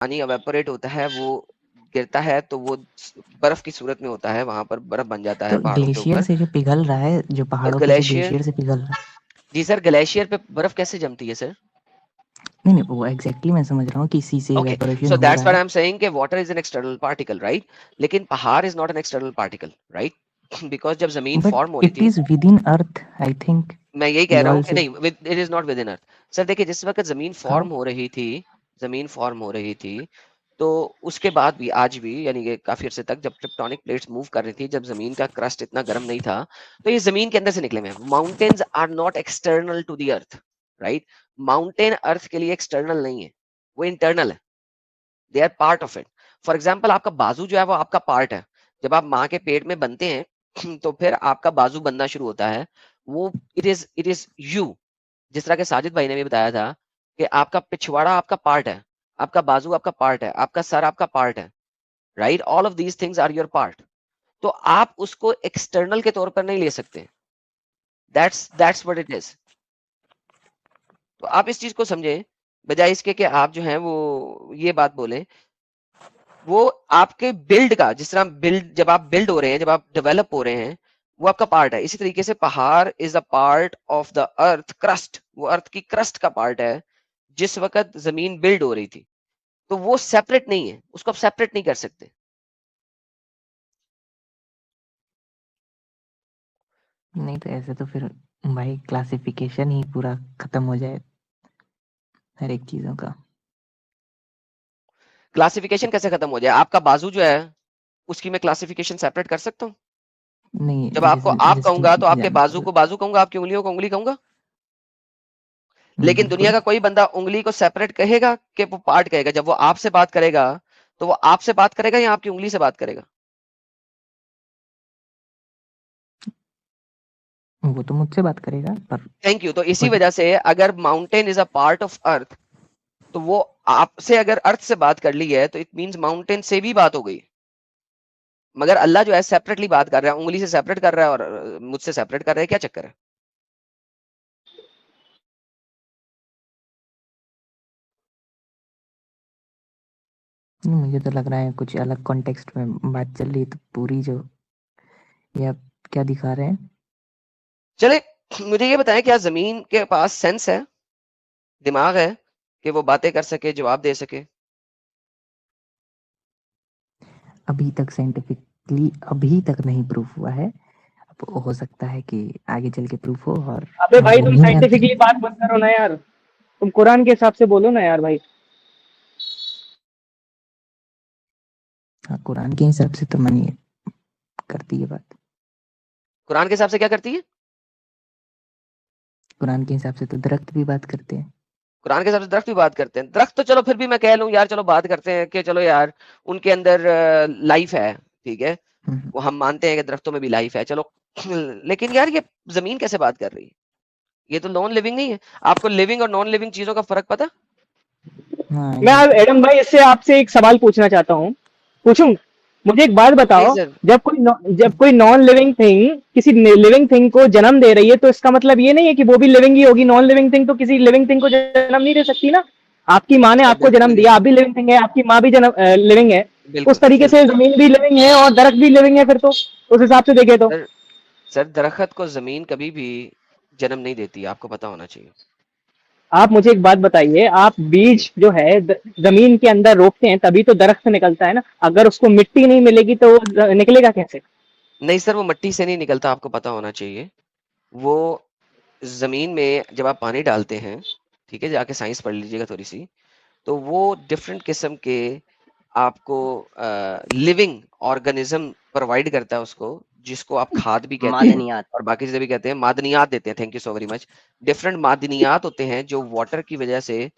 पानी एवेपोरेट होता है, वो गिरता है तो वो बर्फ की सूरत में होता है, वहां पर बर्फ बन जाता है तो पहाड़ों के ग्लेशियर ऊपर। से जो पिघल रहा है, जो तो पहाड़ों पे से ग्लेशियर, ग्लेशियर से पिघल रहा है। जी सर, ग्लेशियर पे बर्फ कैसे जमती है सर? नहीं नहीं, वो एग्जैक्टली मैं समझ रहा हूँ कि इसी से ओके, इवेपोरेशन सो हो दैट्स रहा व्हाट है। आई एम सेइंग कि water is an external particle, right? लेकिन पहाड़ is not an external particle, right? Because जब जमीन बट फॉर्म हो रही इट थी, is with in earth, I think. मैं यही कह वी रहा हूँ ऑल कि से। नहीं, it is not with in earth. Sir देखिए, जिस वक्त जमीन हाउ? फॉर्म हो रही थी, जमीन फॉर्म हो रही थी, तो उसके बाद भी, आज भी, यानी कि काफी अर्से तक जब टेक्टोनिक प्लेट्स मूव कर रही थी, जब जमीन का क्रस्ट इतना गर्म नहीं था, तो ये जमीन के अंदर से निकले हुए हैं। Mountains are not external to the earth, right? Mountain earth के लिए एक्सटर्नल नहीं है, वो इंटरनल है, they are part of it. For example, आपका बाजू जो है वो आपका पार्ट है। जब आप माँ के पेट में बनते हैं तो फिर आपका बाजू बनना शुरू होता है, वो इट इज यू। जिस तरह के साजिद भाई ने भी बताया था कि आपका पिछवाड़ा आपका पार्ट है, आपका बाजू आपका पार्ट है, आपका सर आपका पार्ट है, right? All of these things are your part. तो आप उसको एक्सटर्नल के तौर पर नहीं ले सकते। That's what it is. तो आप इस चीज को समझे, बजाय इसके कि आप जो है वो ये बात बोलें। वो आपके बिल्ड का, जिस तरह बिल्ड, जब आप बिल्ड हो रहे हैं, जब आप डेवलप हो रहे हैं, वो आपका पार्ट है। इसी तरीके से पहाड़ is a part of the earth crust, वो अर्थ की क्रस्ट का पार्ट है। जिस वक्त जमीन बिल्ड हो रही थी, तो वो सेपरेट नहीं है, उसको आप सेपरेट नहीं कर सकते। नहीं तो ऐसे तो फिर भाई क्लासिफिकेशन ही पूरा खत्म हो जाए हर एक चीजों का। क्लासिफिकेशन कैसे खत्म हो जाए? आपका बाजू जो है, उसकी मैं क्लासिफिकेशन सेपरेट कर सकता हूँ? जब नहीं, आपको आप जस्ट कहूंगा तो आपके बाजू एग्जांपल। को बाजू कहूंगा, आपकी उंगलियों को उंगली कहूंगा। लेकिन दुनिया बिल्कुल। का कोई बंदा उंगली को सेपरेट कहेगा कि वो पार्ट कहेगा? जब वो आपसे बात करेगा, तो वो आपसे बात करेगा या आपकी उंगली से बात करेगा? वो तो मुझसे बात करेगा पर। Thank you. तो इसी बट वजह से अगर mountain is a part of earth, तो वो आपसे अगर अर्थ से बात कर ली है, तो इट मींस माउंटेन से भी बात हो गई। मगर अल्लाह जो है सेपरेटली बात कर रहा है, उंगली से सेपरेट कर रहा है और मुझसे सेपरेट कर रहा है। क्या चक्कर है? मुझे तो लग रहा है कुछ अलग कॉन्टेक्स्ट में बात चल रही है, तो पूरी जो ये आप क्या दिखा रहे हैं। चले, मुझे ये बताएं, क्या जमीन के पास सेंस है, दिमाग है, कि वो बातें कर सके, जवाब दे सके? अभी तक साइंटिफिकली अभी तक नहीं प्रूफ हुआ है। अब हो सकता है कि आगे चल के प्रूफ हो, और अबे मैं भाई तुम उन्हीं आप। साइंटिफिकली बात मत करो ना यार, तुम कुरान के हिसाब से बोलो ना यार भाई। हाँ, कुरान के हिसाब से तो मानिए करती है बात। कुरान के हिसाब से क्या करती है? कुरान के हिसाब से तो दरख्त भी बात करते हैं। कुरान के हिसाब से दरख्त भी बात करते हैं। दरख्त तो चलो फिर भी मैं कह लूं यार, चलो बात करते हैं कि चलो यार, उनके अंदर लाइफ है, ठीक है, हम्म। वो हम मानते हैं कि दरख्तों में भी लाइफ है, चलो। लेकिन यार, ये जमीन कैसे बात कर रही है? ये तो नॉन लिविंग नहीं है। आपको लिविंग और नॉन लिविंग चीजों का फर्क पता? हाँ मैं ये। एडम भाई इससे आपसे एक सवाल पूछना चाहता हूँ, पूछूं? मुझे एक बात नहीं बताओ, सर। जब कोई नॉन लिविंग थिंग किसी लिविंग थिंग को जन्म दे रही है, तो इसका मतलब ये नहीं है कि वो भी लिविंग ही होगी। नॉन लिविंग थिंग तो किसी लिविंग थिंग को जन्म नहीं दे सकती ना। आपकी माँ ने सर आपको बिल्कुल जन्म नहीं। दिया, आप भी लिविंग थिंग है, आपकी माँ भी जन्म लिविंग है। उस बिल्कुल तरीके से बिल्कुल। जमीन भी लिविंग है और दरख्त भी लिविंग है, फिर तो उस हिसाब से देखे तो। सर, सर दरख्त को जमीन कभी भी जन्म नहीं देती, आपको पता होना चाहिए। आप मुझे एक बात बताइए, आप बीज जो है जमीन के अंदर रोपते हैं तभी तो दरख्त निकलता है ना। अगर उसको मिट्टी नहीं मिलेगी तो वो निकलेगा कैसे? नहीं सर, वो मिट्टी से नहीं निकलता, आपको पता होना चाहिए। वो जमीन में जब आप पानी डालते हैं, ठीक है, जाके साइंस पढ़ लीजिएगा थोड़ी सी, तो वो डिफरेंट किस्म के आपको लिविंग ऑर्गेनिज्म प्रोवाइड करता है उसको, जिसको आप खाद भी कहते हैं मादनियात। और बाकी चीजें भी कहते हैं, मादनियात देते हैं। Thank you so very much. Different मादनियात होते हैं जो वाटर की वजह से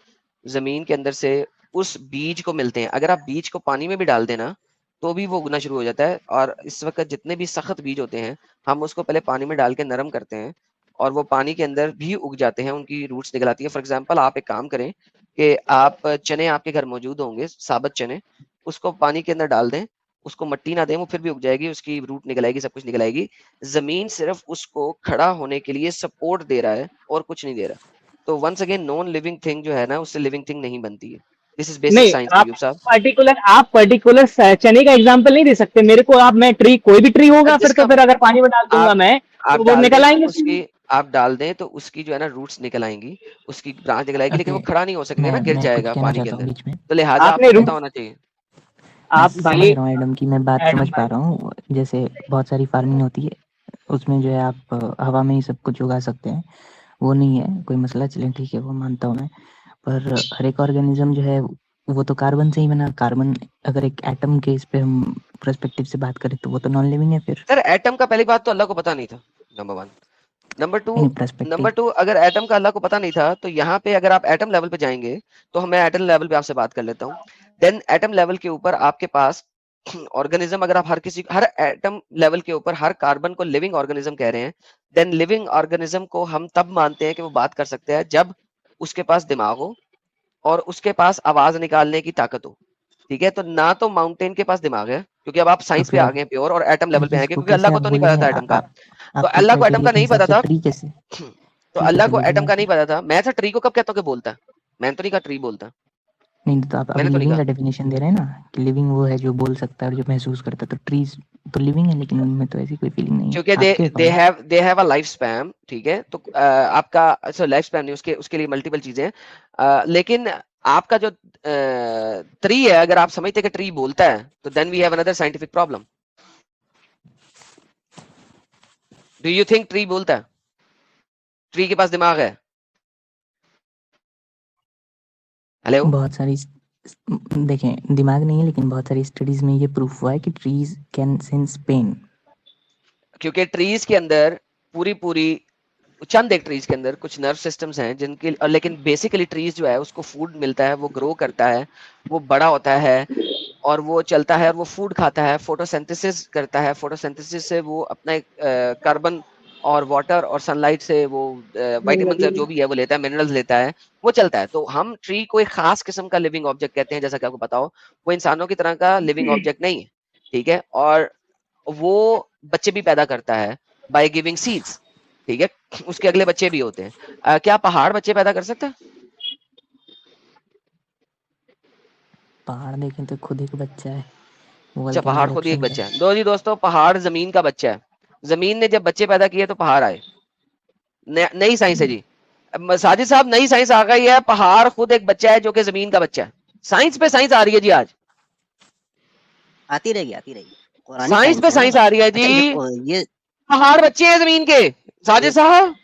जमीन के अंदर से उस बीज को मिलते हैं। अगर आप बीज को पानी में भी डाल देना, तो भी वो उगना शुरू हो जाता है। और इस वक्त जितने भी सख्त बीज होते हैं, हम उसको पहले पानी में डाल के नरम करते हैं, और वो पानी के अंदर भी उग जाते हैं, उनकी रूट्स निकल आती है। फॉर एग्जाम्पल, आप एक काम करें कि आप चने, आपके घर मौजूद होंगे साबुत चने, उसको पानी के अंदर डाल दें, उसको मट्टी ना दें, वो फिर भी उग जाएगी, उसकी रूट निकल आएगी, सब कुछ निकल आएगी। जमीन सिर्फ उसको खड़ा होने के लिए सपोर्ट दे रहा है और कुछ नहीं दे रहा। तो once again, non living thing जो है ना, उससे लिविंग थिंग नहीं बनती है। दिस इज बेसिक नहीं, साइंस आप अयूब साहब। पर्टिकुलर चने का एग्जांपल नहीं दे सकते मेरे को। आप मैं ट्री कोई भी ट्री होगा फिर जिसका तो फिर अगर पानी में डाल दूंगा आप मैं आप तो वो डाल दें निकल तो आएंगे। उसकी आप डाल दें तो उसकी जो है ना रूट्स निकल आएंगी, उसकी ब्रांच निकल आएगी, लेकिन ओके, वो खड़ा नहीं हो सकेगा ना, गिर मैं कुछ जाएगा कहना पानी के चाहता हूँ अंदर। बीच में। तो लिहाजा आपने आपको रूट पता होना चाहिए। मैं आप समझ भाई रहा हूँ एडम की, मैं बात समझ एडम पा भाई रहा हूँ। जैसे बहुत सारी फार्मिंग होती है, उसमें जो है आप हवा में ही सब कुछ उगा सकते हैं, वो नहीं है कोई मसला। चलें ठीक है, वो मानता हूँ मैं। पर हर एक ऑर्गेनिज्म जो है वो तो कार्बन से ही बना। कार्बन अगर एक एटम के इस पे हम पर्सपेक्टिव से बात करें तो वो तो नॉन लिविंग है फिर। सर एटम का पहली बात तो अल्लाह को पता नहीं था, नंबर वन। नंबर टू नहीं पर्सपेक्टिव। नंबर टू अगर एटम का अल्लाह को पता नहीं था तो यहाँ पे अगर आप एटम लेवल पे जाएंगे तो मैं एटम लेवल पे आपसे बात कर लेता हूँ। देन एटम लेवल के ऊपर आपके पास ऑर्गेनिज्म, अगर आप हर एटम लेवल के ऊपर हर कार्बन को लिविंग ऑर्गेनिज्म कह रहे हैं, देन लिविंग ऑर्गेनिज्म को हम तब मानते हैं कि वो बात कर सकते हैं जब उसके पास दिमाग हो और उसके पास आवाज निकालने की ताकत हो। ठीक है, तो ना तो माउंटेन के पास दिमाग है, क्योंकि अब आप तो साइंस पे फिर आ आप गए प्योर, और एटम लेवल पे ट्रीज आएंगे, को क्योंकि कैसे अल्लाह को आप तो नहीं पता बोलेंगे? था एटम का। तो आपके अल्लाह को एटम क्राइटेरिया का के नहीं हिसाब पता से था। ट्री कैसे? तो ठीक है अल्लाह तो को एटम लिविंग का है नहीं फिर। पता था। मैं ट्री को कब कहता हूँ कि बोलता है? मैंने तो नहीं कहा ट्री बोलता, नहीं तो आप अभी मैंने तो नहीं लिविंग कहा। का डेफिनेशन दे रहे हैं ना कि लिविंग वो है जो बोल सकता है और जो महसूस करता है। तो ट्रीज तो लिविंग है लेकिन उनमें तो ऐसी कोई फीलिंग नहीं है क्योंकि आपके according. They have a life span. ठीक है, तो आपका लाइफ स्पैन नहीं, उसके उसके लिए मल्टीपल चीजें हैं। लेकिन आपका जो ट्री है, अगर आप समझते हैं कि ट्री बोलता है तो then we have another scientific problem. Do you think tree बोलता है? ट्री के पास दिमाग है? हेलो? बहुत सारी देखें, दिमाग नहीं है लेकिन बहुत सारी स्टडीज में ये प्रूफ हुआ है कि ट्रीज कैन सेंस पेन। क्योंकि ट्रीज के अंदर पूरी पूरी चंद एक ट्रीज के अंदर कुछ नर्व सिस्टम्स हैं जिनके, और लेकिन बेसिकली ट्रीज जो है उसको फूड मिलता है, वो ग्रो करता है, वो बड़ा होता है और वो चलता है और वो फूड खाता है, फोटोसिंथेसिस करता है। फोटोसिंथेसिस से वो अपना कार्बन और वाटर और सनलाइट से वो विटामिन जो भी है वो लेता है, मिनरल्स लेता है, वो चलता है। तो हम ट्री को एक खास किस्म का लिविंग ऑब्जेक्ट कहते हैं, जैसा कि आपको पता हो। वो इंसानों की तरह का लिविंग ऑब्जेक्ट नहीं है। ठीक है, और वो बच्चे भी पैदा करता है बाय गिविंग सीड्स। ठीक है, उसके अगले बच्चे भी होते हैं। क्या पहाड़ बच्चे पैदा कर सकता है? पहाड़ देखें तो खुद एक बच्चा है, अच्छा, पहाड़ वोल्केनिक खुद ही एक इरप्शन है। बच्चा है। दो जी दोस्तों, पहाड़ जमीन का बच्चा है। जमीन ने जब बच्चे पैदा किए तो पहाड़ आए। नई साइंस है जी। साजिद साहब, नई साइंस आ गई है, पहाड़ खुद एक बच्चा है जो कि जमीन का बच्चा है। साइंस पे साइंस आ रही है जी आज। आती रहेगी आती रहेगी, पुरानी साइंस साइंस पे है ना साइंस भाई। आ रही है अच्छा जी। ये पहाड़ बच्चे हैं जमीन के। साजिद ये साहब,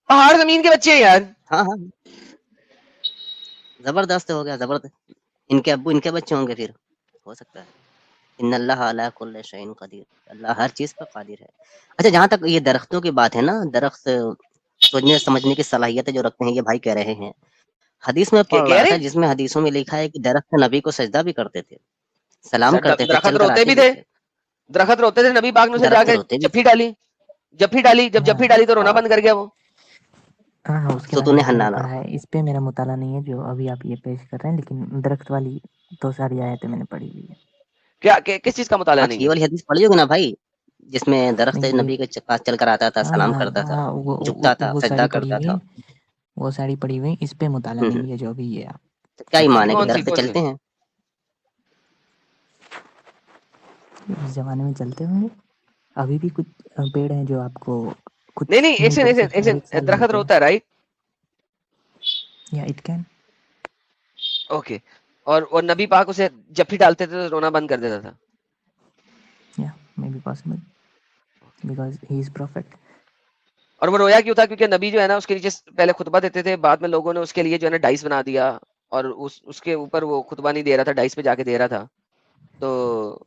पहाड़ जमीन के बच्चे हैं यार। हाँ हाँ, जबरदस्त हो गया जबरदस्त। इनके अब्बू इनके बच्चे होंगे फिर, हो सकता है। इन्नल्लाह अला कुल्लि शैइन कदीर, अल्लाह हर चीज पर कादिर है। अच्छा जहाँ तक ये दरख्तों की बात है ना, दरख्त सोचने समझने की सलाहियतें जो रखते हैं, ये भाई कह रहे हैं। हदीस में क्या पढ़ कह रहा था रहे? जिसमें हदीसों में लिखा है कि दरख्त नबी को सजदा भी करते थे, सलाम करते थे, दरख्त चल कर रोते आते भी भी थे। थे। दरख्त रोते थे, नबी पाक ने उसे दरख्त जाके रोते भी जप्फी थे। डाली। जप्फी डाली, जब हाँ जप्फी डाली तो रोना हाँ बंद कर गया वो। हाँ हाँ, उसके बारे सुतून में मैंने हन्नाना। पढ़ा है। इस पे मेरा मुताला नहीं है जो अभी आप ये पेश कर रहे हैं, लेकिन दरख्त वाली तो सारी आयतें मैंने पढ़ी हुई है। किस चीज का मुताला हाँ नहीं ये है? वाली हदीस पढ़ी होगी ना भाई, जिसमें दरख्त नहीं ये, नबी के पास चल कर आता था, हाँ सलाम हाँ करता था, हाँ, झुकता था, वो सजदा सारी पढ़ी करता हुई था। है। वो सारी पढ़ी हुई है, इस पे मुताला हम्म। नहीं है जो अभी ये आप तो क्या बता ईमान है रहे कि कौन सी दरख्त कौन सी? चलते हैं? हैं। इस जमाने में चलते होंगे। अभी भी कुछ पेड़ हैं जो आपको नहीं कुछ नहीं, नहीं तो सिर्फ एक हर एक सेकंड, साल दरख्त मिलते हैं। रोता है, राइट? या इट कैन, ओके। और नबी पाक उसे जप्फी डालते थे तो रोना बंद कर देता था। या may be possible because he is profit. और वो रोया क्यों था? क्योंकि नबी जो है ना उसके नीचे पहले खुतबा देते थे, बाद में लोगों ने उसके लिए जो है ना डाइस बना दिया, और उसके ऊपर वो खुतबा नहीं दे रहा था, डाइस पे जाके दे रहा था। तो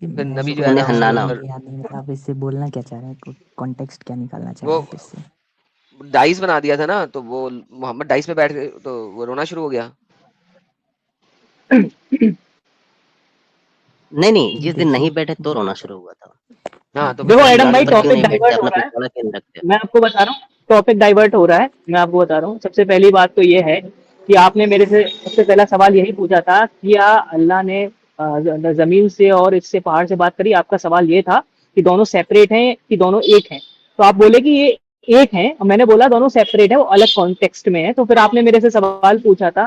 फिर नबी जो है सुकून ना उसके हन्नाना। मुझे ऊपर याद नहीं, मतलब आप इससे बोलना क्या चाह रहे हैं, कॉन्टेक्स्ट क्या निकालना चाह वो रहे हैं आप इससे? डाइस बना दिया था ना, तो वो मोहम्मद डाइस पे बैठ गए तो वो रोना शुरू हो गया। नहीं नहीं, जिस दिन नहीं देखिए बैठे तो रोना शुरू हुआ था। हाँ, तो फिर देखो नबी एडम जाके भाई, ऊपर बता क्यों टॉपिक नहीं दिया। बैठते, डाइवर्ट हो अपना रहा है। पिछवाड़ा क्यों नहीं रखते? मैं आपको बता रहा हूँ, टॉपिक डाइवर्ट हो रहा है। मैं आपको बता रहा हूँ, सबसे पहली बात तो ये है कि आपने मेरे से सबसे पहला सवाल यही पूछा था कि क्या अल्लाह ने जमीन से और इससे पहाड़ से बात करी। आपका सवाल ये था कि दोनों सेपरेट हैं कि दोनों एक हैं। तो आप बोले कि ये एक हैं और मैंने बोला दोनों सेपरेट है, वो अलग कॉन्टेक्स्ट में है। तो फिर आपने मेरे से सवाल पूछा था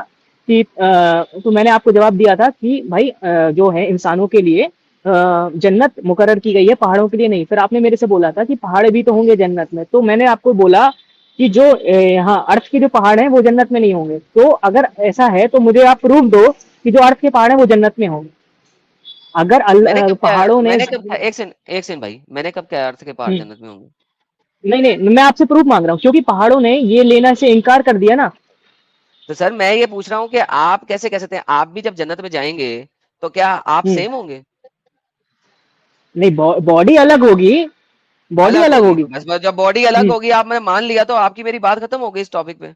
कि तो मैंने आपको जवाब दिया था कि भाई जो है इंसानों के लिए जन्नत मुकर्रर की गई है, पहाड़ों के लिए नहीं। फिर आपने मेरे से बोला था कि पहाड़ भी तो होंगे जन्नत में, तो मैंने आपको बोला कि जो यहाँ अर्थ के जो पहाड़ हैं वो जन्नत में नहीं होंगे। तो अगर ऐसा है तो मुझे आप प्रूफ दो कि जो अर्थ के पहाड़ हैं वो जन्नत में होंगे। अगर पहाड़ों ने मैंने कब कहा, एक सेकंड भाई, मैंने कब कहा अर्थ के पहाड़ जन्नत में होंगे? नहीं, मैं आपसे प्रूफ मांग रहा हूँ, क्योंकि पहाड़ों ने ये लेना से इनकार कर दिया ना। तो सर मैं ये पूछ रहा हूँ कि आप कैसे कह सकते हैं, आप भी जब जन्नत में जाएंगे तो क्या आप सेम होंगे? नहीं, बॉडी अलग होगी, बॉडी अलग होगी। बस जब बॉडी अलग होगी, आप मैंने मान लिया तो आपकी मेरी बात खत्म हो गई इस टॉपिक पे।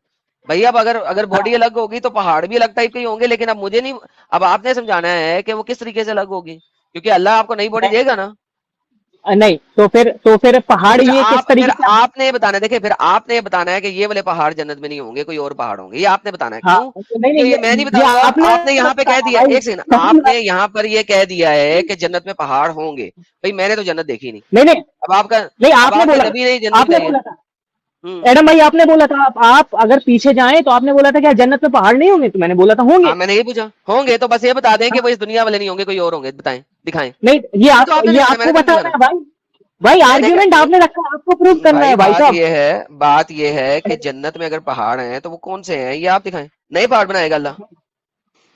भैया अब अगर बॉडी अलग होगी तो पहाड़ भी अलग टाइप के ही होंगे, लेकिन अब मुझे नहीं, अब आपने समझाना है कि वो किस तरीके से अलग होगी, क्योंकि अल्लाह आपको नई बॉडी देगा ना। नहीं, तो फिर पहाड़ ये किस तरीके से आपने बताना है, देखिए फिर आपने बताना है कि ये वाले पहाड़ जन्नत में नहीं होंगे, कोई और पहाड़ होंगे, ये आपने बताना है। हाँ, क्यों? नहीं, ये मैं नहीं बताऊंगा। आपने यहाँ पे कह दिया, एक सेकंड, आपने यहाँ पर ये कह दिया है कि जन्नत में पहाड़ होंगे। भाई मैंने तो जन्नत देखी नहीं। नहीं, अब आपका नहीं, आपने बोला, नबी नहीं जन्नत आपने बताई बोला है। था एडम भाई, आपने बोला था आप अगर पीछे जाएं तो आपने बोला था क्या जन्नत में पहाड़ नहीं होंगे? तो मैंने बोला था होंगे। मैंने ये पूछा होंगे, तो बस ये बता दें कि वो इस दुनिया वाले नहीं होंगे, कोई और होंगे, बताएं, दिखाएं। नहीं, ये आपको बताना है भाई आर्ग्यूमेंट आपने रखा, आपको प्रूव करना है भाई साहब। बात ये है कि जन्नत में अगर पहाड़ हैं तो वो कौन से हैं, ये आप दिखाएं। नए पहाड़ बनाएगा अल्लाह?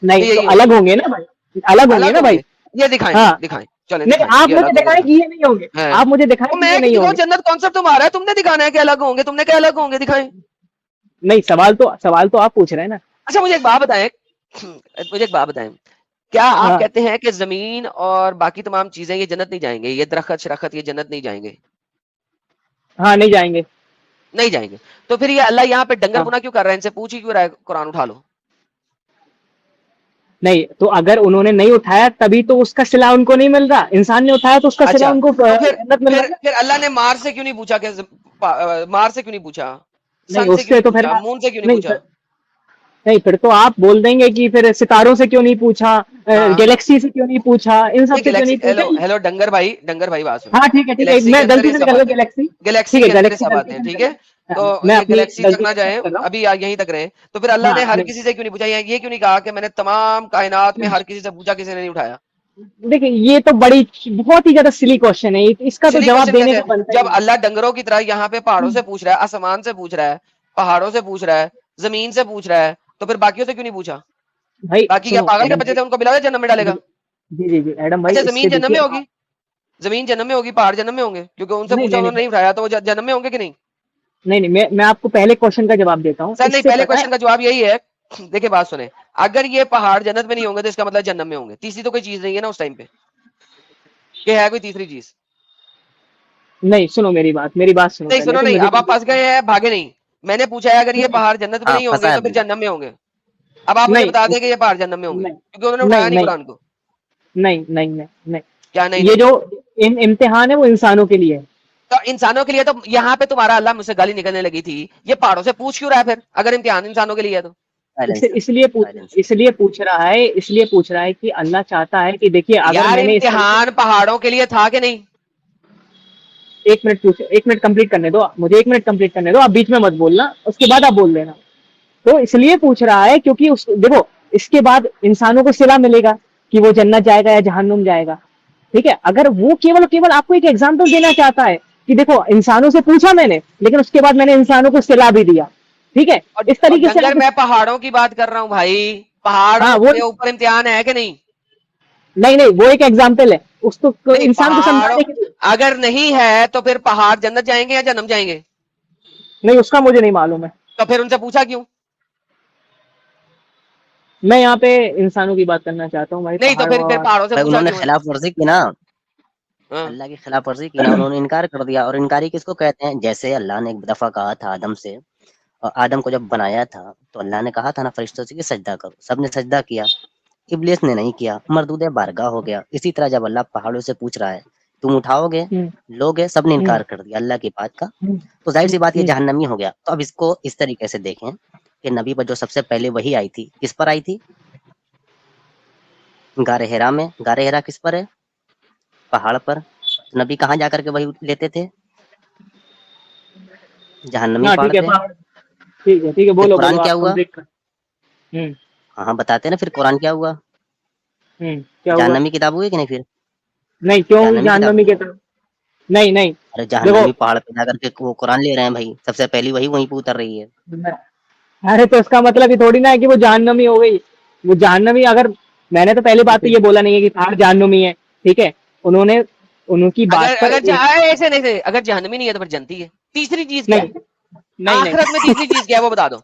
नहीं, तो अलग होंगे ना भाई, अलग होंगे ना भाई। ये दिखाएं, हाँ। दिखाएं, चलें नहीं, आप मुझे दिखाएं कि ये नहीं होंगे, आप मुझे दिखाएं कि ये नहीं होंगे। जन्नत कॉन्सेप्ट तुम्हारा है, तुमने दिखाना है कि अलग होंगे, तुमने क्या अलग होंगे, दिखाएं। नहीं, सवाल तो आप पूछ रहे हैं ना। अच्छा मुझे एक बात बताएं, क्या आप कहते हैं कि जमीन और बाकी तमाम चीजें ये जन्नत नहीं जाएंगे, ये दरख्त शरख्त ये जन्नत नहीं जाएंगे? हाँ, नहीं जाएंगे। नहीं जाएंगे। तो फिर ये अल्लाह यहाँ पे डंगर बुना क्यों कर रहा है, इनसे पूछ ही क्यों रहा है कुरान उठा लो? नहीं, तो अगर उन्होंने नहीं उठाया तभी तो उसका सिला उनको नहीं मिल रहा। इंसान ने उठाया तो उसका सिला उनको जन्नत मिल रहा है। फिर अल्लाह ने मार से क्यों नहीं पूछा, मार से क्यों नहीं पूछा, नहीं, उससे तो फिर मून से क्यों नहीं पूछा? नहीं, फिर तो आप बोल देंगे कि फिर सितारों से क्यों नहीं पूछा, गैलेक्सी से क्यों नहीं पूछा, इन सब से क्यों नहीं पूछा। हेलो डंगर भाई बात सुनो। हाँ ठीक है, मैं गलती से निकल गया गैलेक्सी के अंदर सब आते हैं, ठीक है, तो ये गैलेक्सी तक ना जाए, अभी यहीं तक रहे। तो फिर अल्लाह ने हर किसी से क्यों नहीं पूछा, ये क्यों नहीं कहा कि मैंने तमाम कायनात में हर किसी से पूछा, किसी ने नहीं उठाया? देखिए, ये तो बहुत ही ज्यादा सिली क्वेश्चन है, इसका तो जवाब देने का बनता है। जब अल्लाह डंगरों की तरह यहाँ पे पहाड़ों से पूछ रहा है, आसमान से पूछ रहा है, पहाड़ों से पूछ रहा है, जमीन से पूछ रहा है, तो फिर बाकियों से क्यों नहीं पूछा? भाई बाकी क्या पागल के बच्चे थे, उनको मिला जन्नत में डालेगा? जी एडम भाई, अच्छा जमीन जन्नत में होगी, जमीन जन्नत में होगी, पहाड़ जन्नत में होंगे, क्योंकि उनसे पूछा उन्होंने नहीं उठाया, तो वो जन्नत में होंगे कि नहीं? नहीं, मैं आपको पहले क्वेश्चन का जवाब देता हूँ सर। नहीं, पहले क्वेश्चन का जवाब यही है, देखिए बात सुने, अगर ये पहाड़ जन्नत में नहीं होंगे तो इसका मतलब जन्नत में होंगे। तीसरी तो कोई चीज नहीं है ना उस टाइम पे, कि है कोई तीसरी चीज? नहीं, सुनो मेरी बात सुनो। नहीं सुनो, नहीं, अब आप फंस गए हैं, भागे नहीं। मैंने पूछा है अगर ये पहाड़ जन्नत में नहीं होंगे तो फिर जन्नत में होंगे। अब आप मुझे बता दें कि ये पहाड़ जन्नत में होंगे, क्योंकि उन्होंने उठाया नहीं कुरान को। नहीं, क्या नहीं? ये जो इम्तिहान है वो इंसानों के लिए है। तो इंसानों के लिए, तो यहाँ पे तुम्हारा अल्लाह मुझसे गाली निकलने लगी थी, ये पहाड़ों से पूछ क्यों रहा है फिर, अगर इम्तिहान इंसानों के लिए है तो? इसलिए पूछ रहा है कि अल्लाह चाहता है कि देखिए, अगर मैंने इम्तिहान पहाड़ों के लिए था कि नहीं? एक मिनट कंप्लीट करने दो मुझे, 1 मिनट कंप्लीट करने दो, आप बीच में मत बोलना, उसके बाद आप बोल देना। तो इसलिए पूछ रहा है क्योंकि देखो, इसके बाद इंसानों को सिला मिलेगा कि वो जन्नत जाएगा या जहन्नुम जाएगा, ठीक है। अगर वो केवल आपको एक एग्जाम्पल देना चाहता है कि देखो, इंसानों से पूछा मैंने, लेकिन उसके बाद मैंने इंसानों को सिला भी दिया, ठीक है, इस तरीके से। मैं पहाड़ों की बात कर रहा हूँ भाई, पहाड़ों के ऊपर इम्तिहान है कि नहीं? नहीं, वो एक एग्जाम्पल है, उसको इंसान को समझाने के लिए। अगर नहीं है तो फिर पहाड़ जन्नत जाएंगे या जन्नम जाएंगे? नहीं, उसका मुझे नहीं मालूम है। तो फिर उनसे पूछा क्यों? मैं यहाँ पे इंसानों की बात करना चाहता हूँ भाई। नहीं, तो फिर पहाड़ों से उन्होंने खिलाफ वर्जी की ना, अल्लाह की खिलाफ वर्जी की ना, उन्होंने इनकार कर दिया। और इनकारी किसको कहते हैं? जैसे अल्लाह ने एक दफा कहा था आदम से, और आदम को जब बनाया था तो अल्लाह ने कहा था ना फरिश्तों से कि सजदा करो, सबने सजदा किया, इब्लीस ने नहीं किया, मरदूद बारगाह हो गया। इसी तरह जब अल्लाह पहाड़ों से पूछ रहा है तुम उठाओगे, लोगे, सबने इनकार कर दिया अल्लाह की बात का, तो जाहिर सी बात ये जहन्नमी हो गया। तो अब इसको इस तरीके से देखें कि नबी पर जो सबसे पहले वही आई थी, किस पर आई थी? गारे हिरा में। गारे हिरा किस पर है? पहाड़ पर। तो नबी कहाँ जाकर के वही लेते थे? जहन्नमी पहाड़ पे। ठीक है, बोलो। कुरान क्या हुआ? हाँ बताते ना फिर कुरान क्या हुआ, क्या हुआ? जहन्नमी किताब हुई कि नहीं फिर, नहीं, क्यों जहन्नमी किताब जहन्नमी हुई। के तरफ? नहीं नहीं, अरे देखो, जहन्नमी पहाड़ पे जाकर के वो कुरान ले रहे हैं भाई, सबसे पहली वही वहीं पे उतर रही है। अरे तो उसका मतलब ये थोड़ी ना है कि वो जहन्नमी हो गई। वो जहन्नमी, अगर मैंने तो पहली तो बात तो फिर ये बोला नहीं है कि पहाड़ जहन्नमी है, ठीक है। उन्होंने उनकी बात अगर पर अगर ऐसे नहीं थे, अगर जहन्नमी नहीं है तो फिर जन्नती है। तीसरी चीज क्या नहीं है? नहीं नहीं आखिरत में तीसरी चीज क्या है वो बता दो।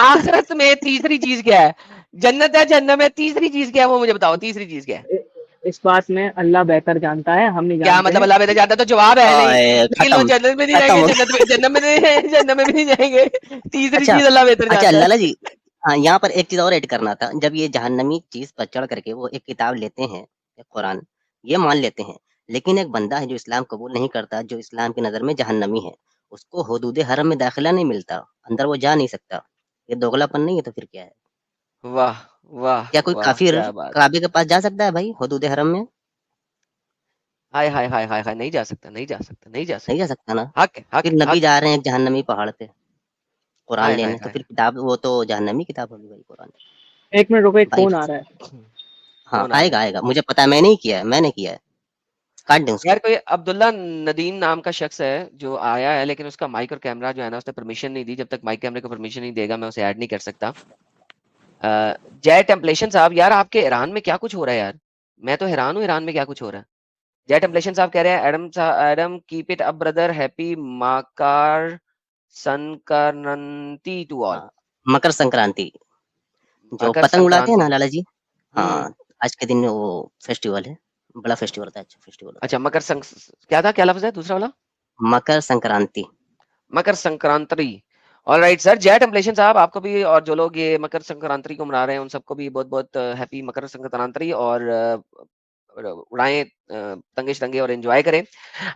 आखिरत में तीसरी चीज क्या है? जन्नत है, जहन्नम है, तीसरी चीज क्या है वो मुझे बताओ, तीसरी चीज क्या है? इस बात में अल्लाह बेहतर जानता है, हम नहीं क्या जानते मतलब हैं। अल्लाह बेहतर जानता है? तो जवाब है नहीं। लेकिन वो खत्म जन्नत में नहीं जाएंगे, खत्म। जन्नत में नहीं, जन्नत में भी नहीं जाएंगे। तीसरी अच्छा चीज अल्लाह बेहतर अच्छा जानता है। लाला जी, हाँ यहाँ पर एक चीज और ऐड करना था, जब ये जहन्नमी चीज पर चढ़ करके वो एक किताब लेते हैं, एक कुरान, ये मान लेते हैं, लेकिन एक बंदा है जो इस्लाम कबूल नहीं करता, जो इस्लाम की नजर में जहन्नमी है, उसको हुदूद हरम में दाखिला नहीं मिलता, अंदर वो जा नहीं सकता, ये दोगलापन नहीं है तो फिर क्या है? वाह वाह क्या कोई वाह, काफिर क्या बात। काबे के पास जा सकता है भाई हुदूद हरम में? हाय हाय हाय हाय हाय, नहीं जा सकता, नहीं जा सकता, नहीं जा नहीं जा सकता। सकता ना। हक है, हक फिर है, नबी हक है। जा रहे हैं एक जहन्नमी पहाड़ पे कुरान हाय हाय लेने, तो हाय। फिर किताब वो तो जहन्नमी किताब होगी भाई कुरान। एक मिनट रुको, एक भाई फोन आ रहा है। हाँ कौन आ रहा आएगा है? आएगा, मुझे पता है, मैंने ही किया है, मैंने किया है, काट दें यार उसको। कोई अब्दुल्ला नदीम नाम का शख्स है जो आया है, लेकिन उसका माइक और कैमरा जो है ना, उसने परमिशन नहीं दी। जब तक माइक कैमरे को परमिशन नहीं देगा मैं उसे ऐड नहीं कर सकता। जय टेम्पलेशन साहब, यार आपके ईरान में क्या कुछ हो रहा है यार? मैं तो हैरान हूँ ईरान में क्या कुछ हो रहा है। जय टेम्पलेशन साहब कह रहे हैं, Adam keep it up brother, happy Makar Sankranti to all. हाँ, मकर संक्रांति, जो मकर पतंग उड़ाते हैं ना संक्रांति। लाला जी, हम्म। हाँ आज के दिन वो फेस्टिवल है, बड़ा फेस्टिवल होता है, अच्छा फेस्टिवल होता अच्छा, मकर संक क्या था, क्या लफ्ज है दूसरा वाला? है Makar Sankranti. Makar Sankranti. All right sir, जय टेम्पलेशन साहब आपको भी, और जो लोग ये मकर संक्रांति को मना रहे हैं उन सबको भी बहुत बहुत हैप्पी मकर संक्रांति, और उड़ाएं पतंगे शतंगे और एंजॉय करें।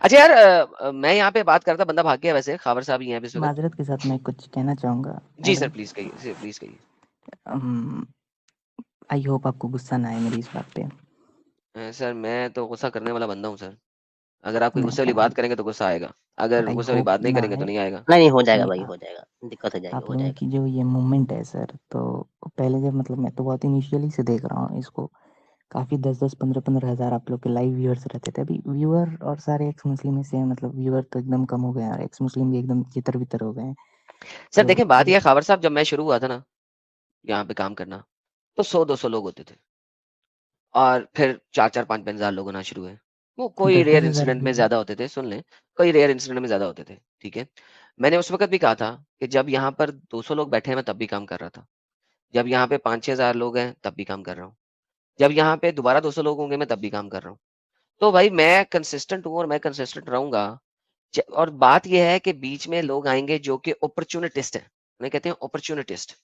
अच्छा यार, मैं यहाँ पे बात कर रहा था, बंदा भाग गया वैसे, खावर साहब ही हैं अभी इस वक्त। माजरत के साथ मैं कुछ कहना चाहूँगा जी सर एडम। प्लीज कहिए, प्लीज कहिए। आई होप आपको गुस्सा ना आए मेरी इस बात पे। सर मैं तो गुस्सा करने वाला बंदा हूँ सर। अगर आप कोई नहीं गुस्से वाली सर, बात करेंगे तो गुस्सा आएगा, अगर आई गुस्से वाली होप बात नहीं ना करेंगे तो आए। नहीं आएगा। नहीं नहीं हो जाएगा नहीं भाई, हो जाएगा, दिक्कत हो जाएगी, आप हो लोगों जाएगा। की जो ये मूवमेंट है सर, तो पहले जब मतलब मैं तो बहुत इनिशियली से देख रहा हूँ इसको, काफ़ी 10-10, 15-15 हज़ार आप लोग के लाइव व्यूअर्स रहते थे। अभी व्यूअर और सारे एक्स मुस्लिम में से मतलब व्यूअर तो एकदम कम हो गए हैं, और एक्स मुस्लिम भी एकदम तितर बितर हो गए हैं। सर तो देखें, बात यह है खावर साहब, जब मैं शुरू हुआ था ना यहाँ पे काम करना, तो 100-200 लोग होते थे, और फिर 4-4, 5-5 हजार लोग होना शुरू हुए। वो कोई 10-10 रेयर हज़ार इंसिडेंट में व्यूअर। ज्यादा होते थे, सुन लें, कोई रेयर इंसिडेंट में ज्यादा होते थे, ठीक है। मैंने उस वक्त भी कहा था कि जब यहाँ पर 200 लोग बैठे हैं मैं तब भी काम कर रहा था, जब यहाँ पे 5-6 हजार लोग हैं तब भी काम कर रहा हूँ, जब यहाँ पे दोबारा 200 लोग होंगे मैं तब भी काम कर रहा हूँ। तो भाई मैं कंसिस्टेंट हूँ और मैं कंसिस्टेंट रहूंगा। और बात यह है कि बीच में लोग आएंगे जो कि अपॉर्चुनिटिस्ट है, उन्हें कहते हैं अपॉर्चुनिटिस्ट।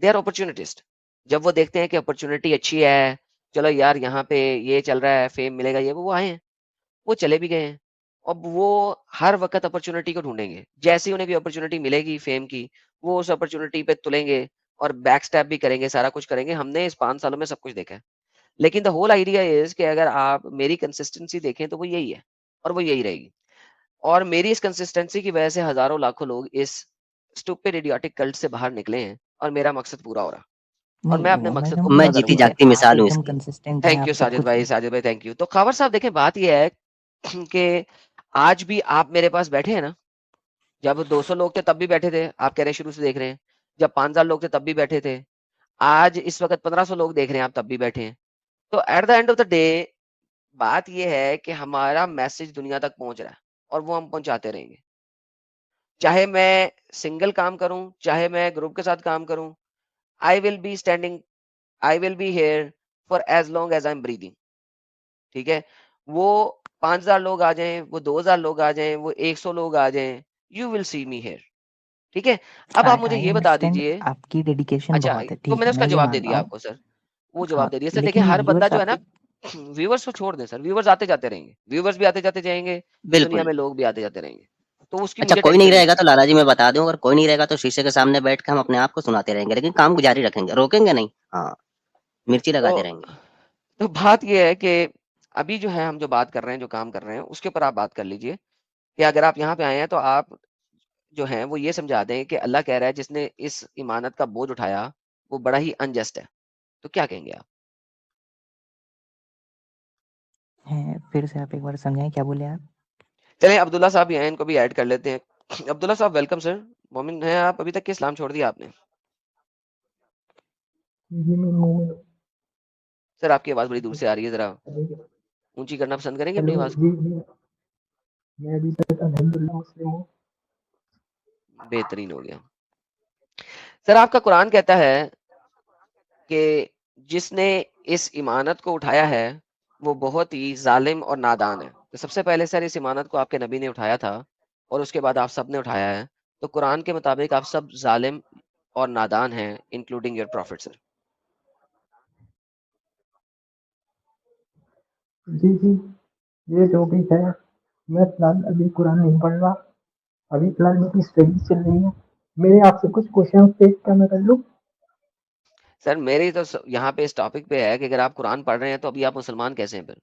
They are अपॉर्चुनिटिस्ट। जब वो देखते हैं कि अपॉर्चुनिटी अच्छी है, चलो यार यहाँ पे ये चल रहा है, फेम मिलेगा, ये वो आए हैं, वो चले भी गए हैं। अब वो हर वक्त अपॉर्चुनिटी को ढूंढेंगे, जैसे ही उन्हें भी अपॉर्चुनिटी मिलेगी फेम की, वो उस अपॉर्चुनिटी पे तुलेंगे और बैक स्टैप भी करेंगे, सारा कुछ करेंगे। हमने इस 5 सालों में सब कुछ देखा है। लेकिन द होल आइडिया इज कि अगर आप मेरी कंसिस्टेंसी देखें तो वो यही है, और वो यही रहेगी। और मेरी इस कंसिस्टेंसी की वजह से हजारों लाखों लोग इस स्टूपिड इडियोटिक कल्ट से बाहर निकले हैं, और मेरा मकसद पूरा हो रहा। और नहीं मैं अपने वो मैं मकसद को कहूँगा पूरा मैं कि जीती ठीक करूंगा। है, जागती आप मिसाल हूँ एकदम इसकी। कंसिस्टेंट हैं, थैंक आप यू सब साजिद कुछ। भाई, साजिद भाई थैंक यू। तो खावर साहब देखें, बात यह है कि आज भी आप मेरे पास बैठे हैं ना, जब 200 लोग थे तब भी बैठे थे, आप कह रहे हैं शुरू से देख रहे हैं। जब 5,000 लोग थे तब भी बैठे थे। आज इस वक्त 1,500 लोग देख रहे हैं, आप तब भी बैठे हैं। तो at the end of the day बात यह है कि हमारा मैसेज दुनिया तक पहुंच रहा है, और वो हम पहुंचाते रहेंगे। चाहे मैं सिंगल काम करूं, चाहे मैं ग्रुप के साथ काम करूं, I will be standing, I will be here for as long as I am breathing. ठीक है, वो 5,000 लोग आ जाएं, वो 2,000 लोग आ जाएं, वो 100 लोग आ जाएं, you will see me here. ठीक है। अब आप आई मुझे आई ये बता अंडरस्टैंड, दीजिए। आपकी डेडिकेशन अच्छा, बहुत है, तो ठीक मैंने है, उसका मैं ये जवाब दे मान रहा दिया हूँ। आपको सर, वो हाँ, जवाब दे दिया सर। देखिए लेकिन हर बंदा व्यूअर्स जो है ना, आपके। व्यूवर्स को छोड़ दें सर, व्यूवर्स आते जाते रहेंगे, व्यूवर्स भी आते जाते जाएंगे, दुनिया बिल्कुल। में लोग भी आते जाते रहेंगे, तो उसकी अच्छा मुझे कोई नहीं टेंशन नहीं रहेगा है। तो लाला जी मैं बता दूं, अगर कोई नहीं रहेगा तो शीशे के सामने बैठ के हम अपने आप को सुनाते रहेंगे, लेकिन काम को जारी रखेंगे, रोकेंगे नहीं। हाँ, मिर्ची तो लगाते रहेंगे। तो बात ये है कि अभी जो है हम जो बात कर रहे हैं, जो काम कर रहे हैं, उसके ऊपर आप बात कर लीजिए कि अगर आप यहाँ पे आए हैं तो आप जो हैं वो ये समझा दें कि अल्लाह कह रहा है जिसने इस इमानत का बोझ उठाया वो बड़ा ही अनजस्ट है। तो क्या कहेंगे आप? है, फिर से आप एक बार समझाएं, क्या बोले आप? चलिए अब्दुल्ला साहब यहाँ इनको भी ऐड कर लेते हैं। अब्दुल्ला साहब वेलकम सर। मोमिन हैं आप? अभी तक के इस्लाम छोड़ दिया आपने? जी मैं मोमिन हूँ। सर आपकी आवाज बड़ी दूर से आ रही है, जरा ऊंची करना पसंद करेंगे अपनी हेलो आवाज जी को? जी मैं अभी तक अल्हम्दुलिल्लाह मुस्लिम हूँ। बेहतरीन हो गया। सर आपका कुरान कहता है कि जिसने इस इमानत को उठाया है वो बहुत ही जालिम और नादान है। तो सबसे पहले सर इस इमानत को आपके नबी ने उठाया था और उसके बाद आप सब ने उठाया है। तो कुरान के मुताबिक आप सब जालिम और नादान हैं, इंक्लूडिंग योर प्रॉफिट सर। जी जी ये जो भी है, मैं फिलहाल अभी कुरान नहीं पढ़ रहा। अभी फिलहाल मेरी स्टडी चल रही है। मेरे आपसे कुछ क्वेश्चन थे, क्या मैं कर लूँ? सर मेरी तो यहाँ पे इस टॉपिक पे है कि अगर आप कुरान पढ़ रहे हैं तो अभी आप मुसलमान कैसे हैं फिर?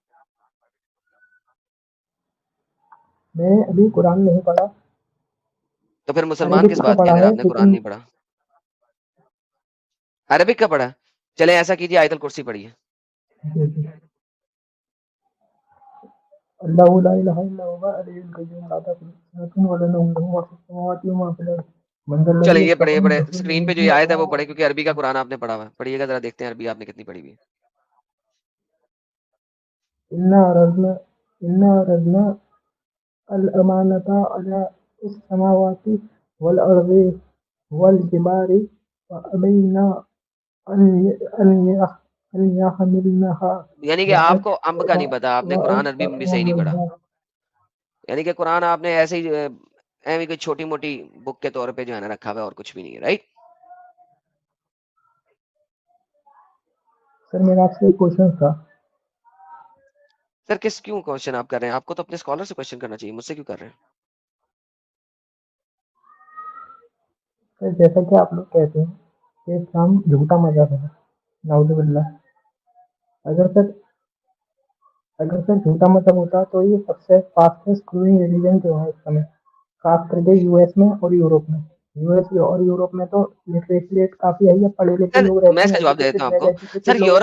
मैं अभी कुरान नहीं पढ़ा। तो फिर मुसलमान अरेबिक किस का बात के पढ़ा अगर है आपने कुरान लेकिन नहीं पढ़ा? अरबिक का पढ़ा? चले ऐसा कीजिए, आयतल कुर्सी पढ़िए। जी जी अल्लाहु ला इलाहा इल्ला हुवा अल-हय्युल क़य्यूम ला ताखुज़ुहु सिनतुन व ला नौम लहू मा फ़िस समावाति व मा फ़िल अर्ज़ मन ज़ल चले लज़ी ये पढ़े, ये यशफ़अ पढ़े इंदहु स्क्रीन इल्ला पे जो ये बिइज़्निहि आयत है वो व पढ़े, क्योंकि अरबी का कुरान आपने पढ़ा हुआ है। पढ़िएगा जरा, देखते हैं अरबी आपने कितनी पढ़ी हुई है। इन्ना अरज़ना अल अमानता अला इस समावाति वल अर्ज़ि वल जिबारि फ़अबैना अन अन अन यहमिलनहा यानी कि आपको अम्ब का नहीं पता, आपने कुरान अरबी में भी सही नहीं पढ़ा। वअशफ़क़ना यानी कि कुरान आपने ऐसे ही ऐवी कोई छोटी मोटी बुक के तौर पे जो है ना रखा हुआ है और कुछ भी नहीं है, राइट? सर मेरा आपसे एक क्वेश्चन था। सर किस क्यों क्वेश्चन आप कर रहे हैं? आपको तो अपने स्कॉलर से क्वेश्चन करना चाहिए, मुझसे क्यों कर रहे हैं? सर जैसा कि आप लोग कहते हैं कि इस्लाम झूठा मज़हब है, नाउज़ुबिल्लाह। अगर सर अगर सर झूठा मज़हब होता तो ये सबसे फास्टेस्ट ग्रोइंग रिलीजन क्यों है इस समय, खास करके यूएस में और यूरोप में? यूएस और यूरोप में तो लिटरेसी रेट काफ़ी हाई है, पढ़े लिखे सर लोग मैं रहते हैं, इसका जवाब दे देता एजुकेटेड हूँ वेल आपको। एजुकेटेड सर लोग वहाँ।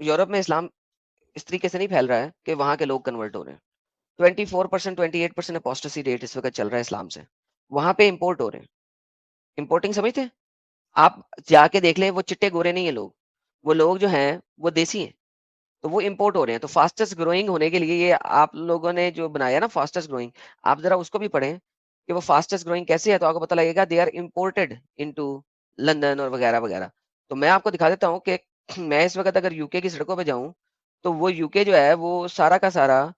यूरोप में इस्लाम इस तरीके से नहीं फैल रहा है कि वहां के लोग कन्वर्ट हो रहे हैं। 24%, 28% अपोस्टेसी रेट इस वक्त चल रहा है इस्लाम से। वहां पे इंपोर्ट हो रहे हैं। इंपोर्टिंग समझते हैं? आप जाके देख लें, वो चिट्टे गोरे नहीं है लोग, वो लोग जो हैं वो देसी हैं। तो वो इंपोर्ट हो रहे हैं। तो फास्टेस्ट ग्रोइंग होने के लिए ये आप लोगों ने जो बनाया ना फास्टेस्ट ग्रोइंग, आप जरा उसको भी पढ़ें कि वो फास्टेस्ट ग्रोइंग कैसे है, तो आपको पता लगेगा they are imported into London और वगैरह वगैरह। तो मैं आपको दिखा देता हूँ कि मैं इस वक्त अगर यूके की सड़कों पे जाऊं तो वो यूके जो है वो सारा का सारा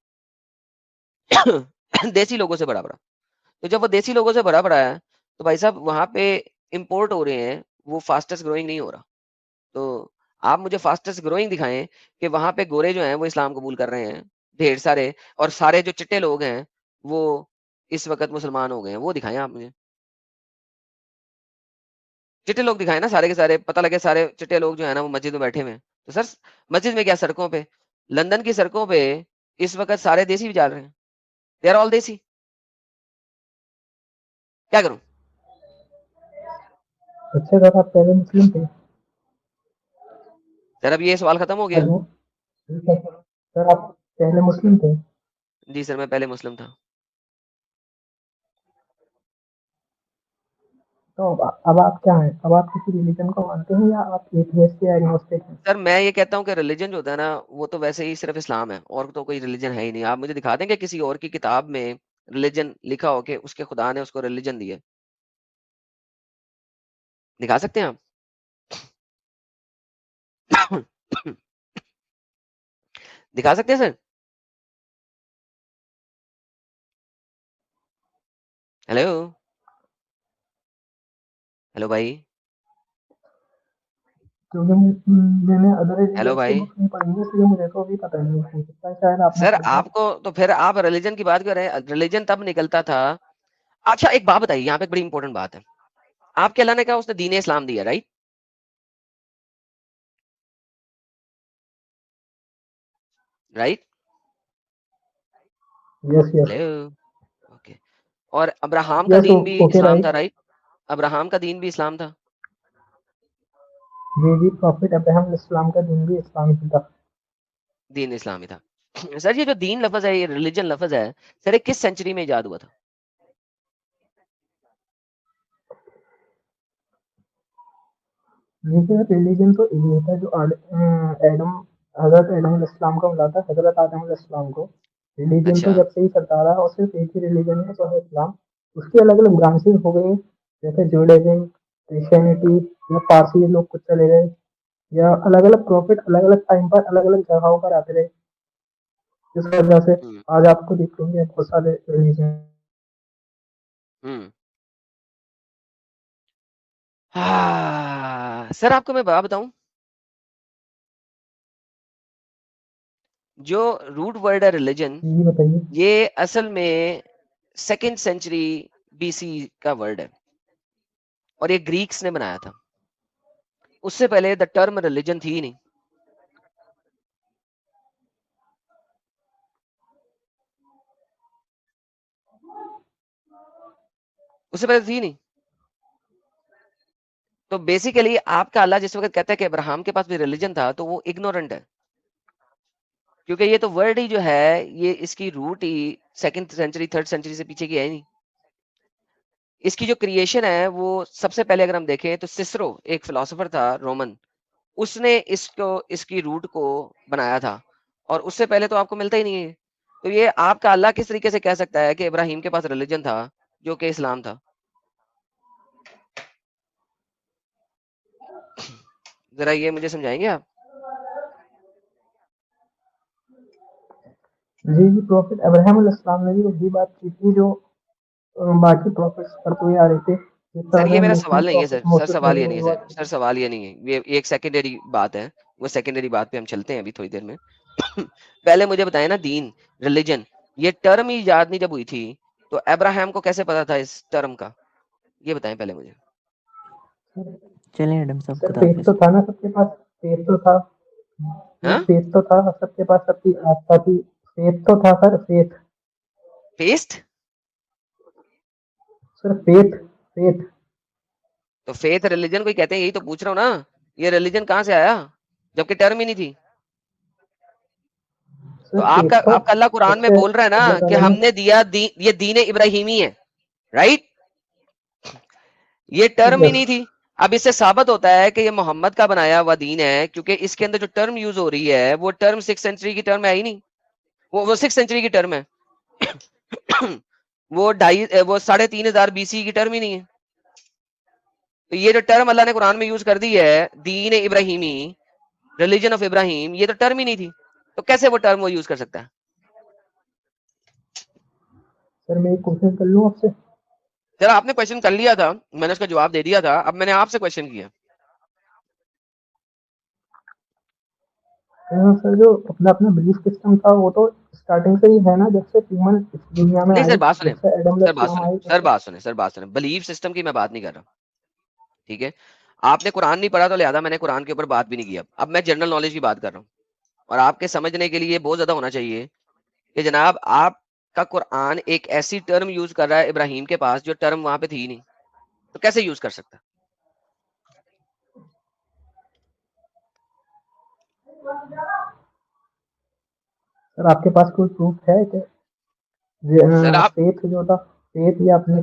देसी लोगों से भरा पड़ा। तो जब वो देसी लोगों से भरा पड़ा है तो भाई साहब वहां पे इंपोर्ट हो रहे हैं, वो फास्टेस्ट ग्रोइंग नहीं हो रहा। तो आप मुझे फास्टेस्ट ग्रोइंग दिखाएं कि वहां पे गोरे जो हैं वो इस्लाम कबूल कर रहे हैं ढेर सारे, और सारे जो चिट्टे लोग हैं वो इस वक्त मुसलमान हो गए हैं, वो दिखाएं आप मुझे। चिट्टे लोग दिखाएं ना सारे के सारे, पता लगे सारे चिट्टे लोग जो है ना वो मस्जिद में बैठे हुए हैं। तो सर मस्जिद में क्या, सड़कों पे, लंदन की सड़कों पे इस वक्त सारे देसी भी जा रहे हैं। दे आर ऑल देसी। क्या करूं? अच्छा सर आप पहले मुस्लिम थे? सर अब ये सवाल खत्म हो गया। हेलो ठीक है सर आप पहले मुस्लिम थे? जी सर मैं पहले मुस्लिम था। तो अब आप क्या हैं? अब आप किसी रिलीजन को मानते हैं या आप एथियस्ट या एग्नोस्टिक हैं? सर मैं ये कहता हूँ कि रिलीजन जो होता है ना वो तो वैसे ही सिर्फ इस्लाम है, और तो कोई रिलीजन है ही नहीं। आप मुझे दिखा देंगे किसी और की किताब में रिलीजन लिखा हो कि उसके खुदा ने उसको रिलीजन दी है? दिखा सकते हैं आप? दिखा सकते हैं सर? हेलो, हेलो भाई, क्योंकि मैंने अदर हेलो रिलीजन की भाई। बुक्स नहीं पढ़ी है, इसलिए मुझे तो अभी पता नहीं हो सकता है शायद आपने सर पढ़ी हो। आपको तो फिर आप रिलीजन की बात कर रहे हैं, रिलीजन तब निकलता था। अच्छा एक बात बताइए, यहाँ पे एक बड़ी इंपॉर्टेंट बात है। आपके अल्लाह ने कहा उसने दीन इस्लाम दिया, right? Right? Yes yes hello, okay. और अब्राहम का यस दीन भी ओके इस्लाम था, राइट। राइट? अब्राहम का दीन भी इस्लाम था। जी प्रॉफिट अब्राहम इस्लाम का दीन भी इस्लाम ही था। दीन इस्लामी था। सर ये जो दीन लफ्ज है, ये रिलीजन लफ्ज है, सर ये किस सेंचुरी में इजाद हुआ था? लेकिन रिलीजन तो यही था जो एडम हजरत एडम इस्लाम को मिला था, हजरत आदम इस्लाम को। रिलीजन तो अच्छा। जब से ही चलता रहा और सिर्फ एक ही रिलीजन है, तो है इस्लाम। उसकी अलग अलग ब्रांचेस हो गई, जैसे जुडाइज्म, क्रिश्चियनिटी, या पारसी लोग कुछ चले गए, या अलग अलग प्रॉफिट अलग अलग टाइम पर अलग अलग जगहों पर आते रहे। इस वजह से हम्म। आज आपको दिखेंगे बहुत सारे रिलीजन। हम्म। हाँ सर, आपको मैं बात बताऊं, जो रूट वर्ड है रिलीजन, जी बताइए। ये असल में 2nd सेंचुरी बीसी का वर्ड है और ये ग्रीक्स ने बनाया था। उससे पहले द टर्म रिलीजन थी ही नहीं। उससे पहले थी नहीं। तो बेसिकली आपका अल्लाह जिस वक्त कहता है कि अब्राहम के पास भी रिलीजन था, तो वो इग्नोरेंट है, क्योंकि ये तो वर्ड ही जो है, ये इसकी रूट ही 2nd सेंचुरी 3rd सेंचुरी से पीछे की है ही नहीं। इसकी जो क्रिएशन है वो सबसे पहले अगर हम देखें तो सिसरो एक फिलोसोफर था रोमन, उसने इसको इसकी रूट को बनाया था, और उससे पहले तो आपको मिलता ही नहीं है। तो ये आपका अल्लाह किस तरीके से कह सकता है कि इब्राहिम के पास रिलीजन था जो कि इस्लाम था? जरा ये मुझे समझाएंगे आप? जी प्रॉफिट अब्राहम इस्लाम ने भी वही बात की थी जो बाकी प्रॉफिट्स करते हुए आ रहे थे, जिस सर तरह ये से मेरा मुस्लिम सवाल नहीं है प्रॉफिट सर, सर मोसेस सवाल नबी ये ने नहीं है भी सर, बात की सर थी। सवाल ये नहीं है, ये एक सेकेंडरी बात है। वो सेकेंडरी बात पे हम चलते हैं अभी थोड़ी देर में। पहले मुझे बताएं ना, दीन रिलीजन ये टर्म ही याद नहीं जब हुई थी, तो अब्राहम को कैसे पता था इस टर्म का? ये बताएं पहले मुझे। चलें एडम साहब, सर खुदा फेथ हाफिज। तो था ना सबके पास, फेथ तो था। हाँ, फेथ तो था सबके पास, सबकी आस्था थी। फेथ तो था sir, faith. Fest. Sir faith, faith. तो फेथ रिलीजन को ही कहते हैं, यही तो पूछ रहा हूँ ना। ये रिलीजन कहाँ से आया जबकि टर्म ही नहीं थी? तो सर फेथ आपका तो आपका अल्लाह कुरान में जैसे बोल रहा है ना अल्लाह कि ताला ने। हमने दिया ये दीन इब्राहिमी है, राइट? ये टर्म ही यस। नहीं थी। अब इससे साबित होता है कि ये मोहम्मद का बनाया हुआ दीन है, क्योंकि इसके अंदर जो टर्म यूज हो रही है वो टर्म 6th सेंचुरी की टर्म है ही नहीं। वो 6th सेंचुरी की टर्म है। वो 3500 बीसी की टर्म ही नहीं है। तो ये जो टर्म अल्लाह ने कुरान में यूज कर दी है, दीन इब्राहिमी, रिलीजन ऑफ इब्राहिम, ये तो टर्म ही नहीं थी। तो कैसे वो टर्म वो यूज कर सकता है? सर मैं एक क्वेश्चन कर लूँ आपसे? जरा आपने क्वेश्चन कर लिया था, मैंने उसका जवाब दे दिया था, अब मैंने आपसे क्वेश्चन किया। सर जो अपना अपना बिलीफ सिस्टम था वो तो स्टार्टिंग से ही है ना, जब से ह्यूमन इस दुनिया में नहीं आए, सर बात सुने, जब से एडम सर बात इस्लाम सुने, आए, जब सर से। बात सुने, सर बात सुने, बिलीफ सिस्टम की मैं बात नहीं कर रहा। ठीक है, आपने कुरान नहीं पढ़ा तो लिहाजा मैंने कुरान के ऊपर बात भी नहीं की। अब मैं जनरल नॉलेज की बात कर रहा हूँ, और आपके समझने के लिए बहुत ज्यादा होना चाहिए कि जनाब आपका कुरान एक ऐसी टर्म यूज कर रहा है इब्राहिम के पास जो टर्म वहां पे थी ही नहीं। तो कैसे यूज कर सकता? सर आपके पास कोई प्रूफ है कि सर आप फेथ जो था, फेथ या अपने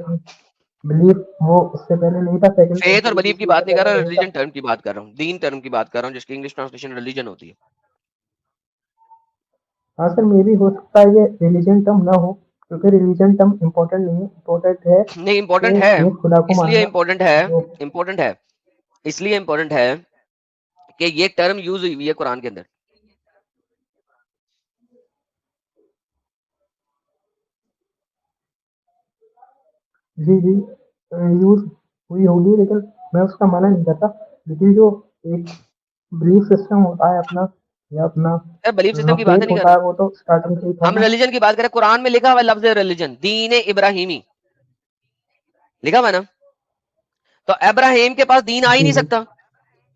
बिलीफ, वो उससे पहले नहीं था? सेकंड फेथ और सेंचुरी बिलीफ की बीसी से बात नहीं कर पहले रहा, नहीं था? रिलीजन टर्म की बात कर रहा हूँ, दीन टर्म की बात कर रहा हूँ, जिसकी इंग्लिश ट्रांसलेशन रिलीजन होती है। हाँ सर, मे भी हो सकता है ये रिलीजन टर्म ना हो, क्योंकि रिलीजन टर्म इम्पोर्टेंट नहीं है। इम्पोर्टेंट है नहीं, इंपॉर्टेंट है। कि एक खुदा को इसलिए मानना। इंपॉर्टेंट है, जो इंपॉर्टेंट है, इसलिए इंपॉर्टेंट है कि ये टर्म यूज हुई हुई है कुरान के अंदर। जी यूज हुई होगी, लेकिन मैं उसका मना नहीं करता। लेकिन जो एक बिलीफ सिस्टम होता है अपना, या अपना सर बिलीफ सिस्टम की बात फेथ नहीं कर होता रहा, है, वो तो स्टार्टिंग से ही था हम ना। रिलीजन की बात करें। कुरान में लिखा हुआ है लफ्ज रिलीजन, दीन इब्राहिमी लिखा हुआ है ना। तो अब्राहिम के पास दीन आ ही जी नहीं सकता,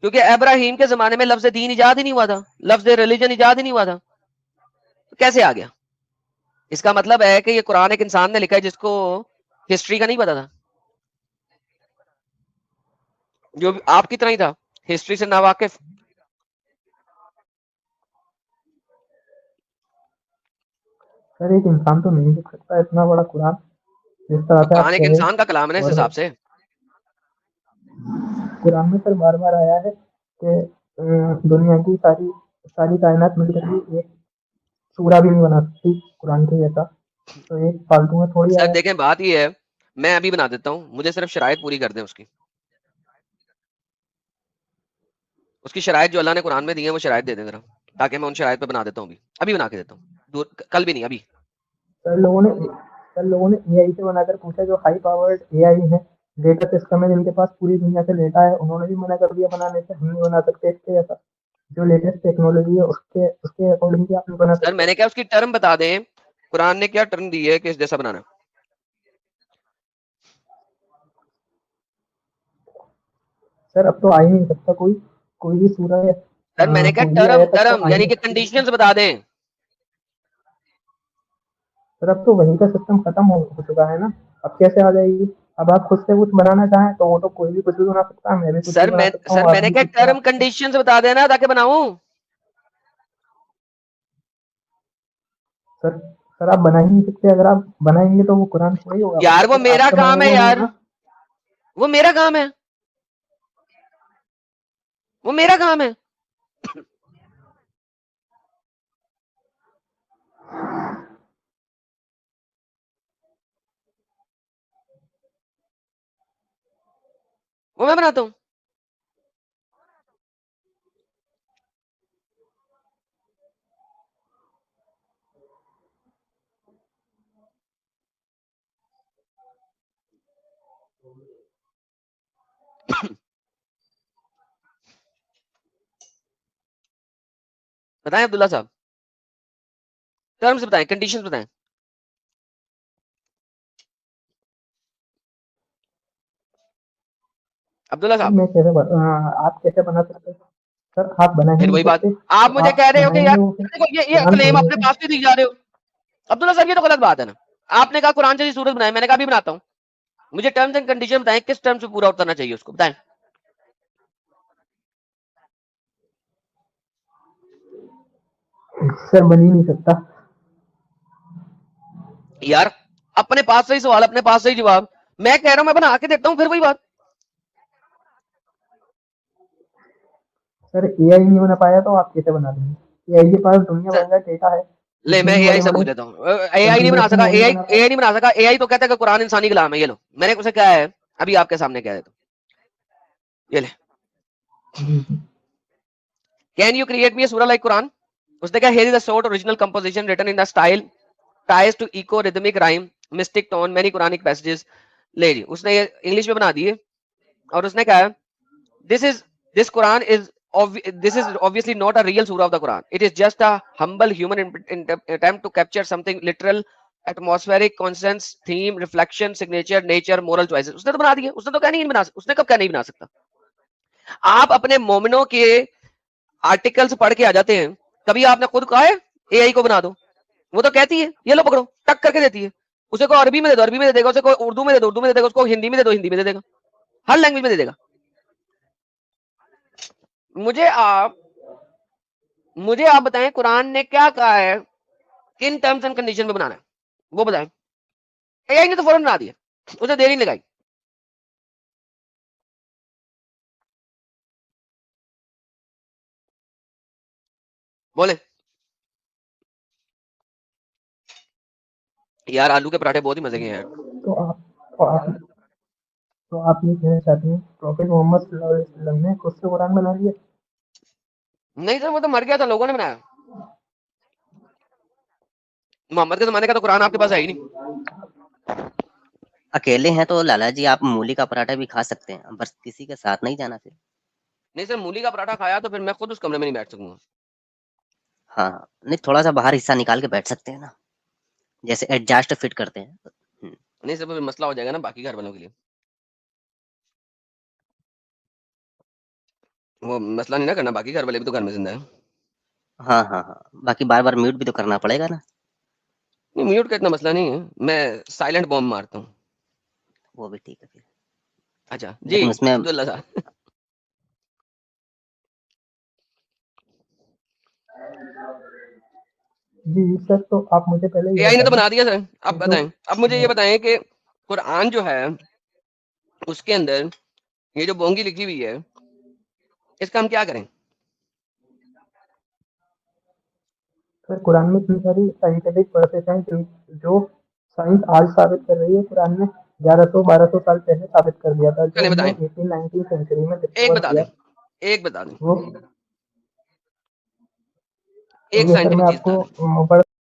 क्योंकि अब्राहिम के जमाने में लफ्ज दीन इजाद ही नहीं हुआ था, लफ्ज रिलीजन इजाद ही नहीं हुआ था। तो कैसे आ गया? इसका मतलब है कि ये कुरान एक इंसान ने लिखा है जिसको हिस्ट्री का नहीं पता था, जो आपकी तरह ही था। हिस्ट्री से नावाकिफ? सर एक इंसान तो नहीं लिख सकता इतना बड़ा कुरान जिस तरह तो से आप कुरान एक कह रहे इंसान का कलाम है ना इस और हिसाब से। कुरान में सर बार बार आया है कि दुनिया की सारी सारी कायनात मिलकर भी एक सूरा भी नहीं बना सकती कुरान के जैसा, तो एक फालतू में थोड़ी सर आया। देखें बात ये है, मैं अभी बना देता हूँ, मुझे सिर्फ शराइत पूरी कर दें उसकी शराइत जो अल्लाह ने कुरान में दी है वो शराइत दे दें जरा, ताकि मैं उन शराइत पे बना देता हूँ, अभी बना के देता हूँ, कल भी नहीं अभी। सर लोगों ने एआई से बनाकर पूछा जो हाई पावर्ड एआई है, डेटा सिस्टम है जिनके पास पूरी दुनिया से डेटा है, उन्होंने भी मना कर दिया बनाने से, हम नहीं बना सकते इसके जैसा। जो लेटेस्ट टेक्नोलॉजी है उसके उसके अकॉर्डिंग भी आप नहीं बना सर सकते। मैंने क्या उसकी टर्म बता दें, कुरान ने क्या टर्म दी है कि इस जैसा बनाना? सर अब तो आ ही नहीं सकता कोई कोई भी सूरह है, सर मैंने क्या कोई भी टर्म आयत अब तो टर्म आ ही यानी नहीं कि सकती। कंडीशंस बता दें। सर अब तो वही का सिस्टम खत्म हो चुका है ना, अब कैसे आ जाएगी? अब आप खुद से कुछ बनाना चाहें तो वो तो कोई भी कुछ भी बना सकता है, मैं भी कुछ भी बना सकता सर हूँ, आप मैंने भी क्या कुछ बना टर्म सकते हैं। कंडीशंस बता देना ताकि बनाऊं। सर सर आप बना ही नहीं सकते, अगर आप बनाएंगे तो वो कुरान थोड़ी होगा, वो यार तो वो फिर मेरा आपका बनाया काम है हुआ होगा यार, ना। वो मेरा काम है, वो मेरा काम है। वो मैं बनाता हूँ। बताएं अब्दुल्ला साहब, टर्म्स बताएं, कंडीशंस बताएं। अब्दुल्ला सर साहब मैं कैसे आप कैसे बना सकते हैं? सर आप बना ही फिर नहीं वही बात, सकते, आप तो मुझे आप कह रहे हो कि यार बनाएंगे वो फिर देखो ये कुरान क्लेम थोड़ी अपने होगा। पास भी दी जा रहे हो। अब्दुल्ला साहब ये तो गलत बात है ना, आपने कहा कुरान जैसी सूरत बनाए, मैंने कहा भी बनाता हूँ। मुझे टर्म्स एंड कंडीशन बताएं, किस टर्म से पूरा उतरना चाहिए उसको बताएं। सर बन ही नहीं सकता। यार अपने पास सही सवाल, अपने पास सही जवाब, मैं कह रहा हूं मैं बना के देता हूं, फिर वही बात। सर एआई नहीं बना पाया तो आप कैसे बना देंगे? एआई के पास दुनिया सर, भर का डेटा है, ले इतने मैं भी एआई बड़े से बड़े पूछ लेता हूँ, एआई नहीं बना कंप्यूटर थे सका, वो नहीं एआई बना पाए। एआई नहीं बना सका, एआई तो कहता है कि कुरान इंसानी कलाम है, ये लो मैंने उसे क्या है अभी आपके सामने कह देता हूँ, ये ले, जी जी। Can you create me surah like Quran? उसने कहा here is the short original composition written in the style ties to echo rhythmic rhyme mystic tone many quranic passages। ले जी उसने ये इंग्लिश में बना दिए और उसने कहा this is this quran is this is obviously not a real surah of the quran, it is just a humble human attempt to capture something literal, atmospheric, conscience, theme, reflection, signature, nature, moral choices। उसने तो बना दिया, उसने तो क्या नहीं बना, उसने कब क्या नहीं बना सकता। आप अपने मोमिनों के आर्टिकल्स पढ़ के आ जाते हैं, कभी आपने खुद कहा है एआई को बना दो? वो तो कहती है ये लो पकड़ो, टक करके देती है। उसे को अरबी में दे दो अरबी में दे देगा, उसे को उर्दू में दे दो उर्दू में दे देगा, उसको हिंदी में दे दो हिंदी में दे देगा, हर लैंग्वेज में दे देगा। मुझे आप मुझे आप बताएं कुरान ने क्या कहा है, किन टर्म्स एंड कंडीशन में बनाना है वो बताएं। एआई ने तो फौरन बना दिया, उसे देरी नहीं लगाई। बोले यार आलू के पराठे बहुत ही मजे के हैं यार। तो आप तो आप तो आप ये कहना चाहते हैं प्रॉफिट मोहम्मद सल्लल्लाहु अलैहि वसल्लम ने खुद से कुरान बना लिया? नहीं सर वो तो मर गया था, लोगों ने बनाया। मोहम्मद के जमाने का तो कुरान आपके पास है ही नहीं। अकेले हैं तो लाला जी आप मूली का पराठा भी खा सकते हैं, बस किसी के साथ नहीं जाना फिर। नहीं सर मूली का पराठा खाया तो फिर मैं खुद उस कमरे में नहीं बैठ सकूंगा। हाँ हाँ, नहीं थोड़ा सा बाहर हिस्सा निकाल के बैठ सकते हैं ना, जैसे एडजस्ट फिट करते हैं। नहीं सर फिर मसला हो जाएगा ना बाकी घर वालों के लिए, वो मसला नहीं ना करना, बाकी घर वाले भी तो घर में जिंदा है। हाँ हाँ हाँ, बाकी बार बार म्यूट भी तो करना पड़ेगा ना। नहीं म्यूट का इतना मसला नहीं है, मैं साइलेंट बॉम्ब मारता हूँ। वो भी ठीक है फिर, अच्छा जी लेकिन उसमें अब्दुल्ला साहब जी सर, तो आप मुझे पहले ये एआई ने तो बताएं बना दिया सर, आप कि जो बताएं, अब मुझे ये बताएं कि कुरान जो है उसके अंदर ये जो बोंगी लिखी हुई है इसका हम क्या करें? सर कुरान में इतनी सारी साइंटिफिक प्रोसेस हैं जो साइंस आज साबित कर रही है, कुरान में 1100-1200 साल पहले साबित कर दिया था, जो चलिए हमने बताएं, 18-19 सेंचुरी में एक डिस्कवर बता किया। दें, एक बता दें, वो एक ये सर मैं साइंटिफिक चीज बता आपको दें। बड़ा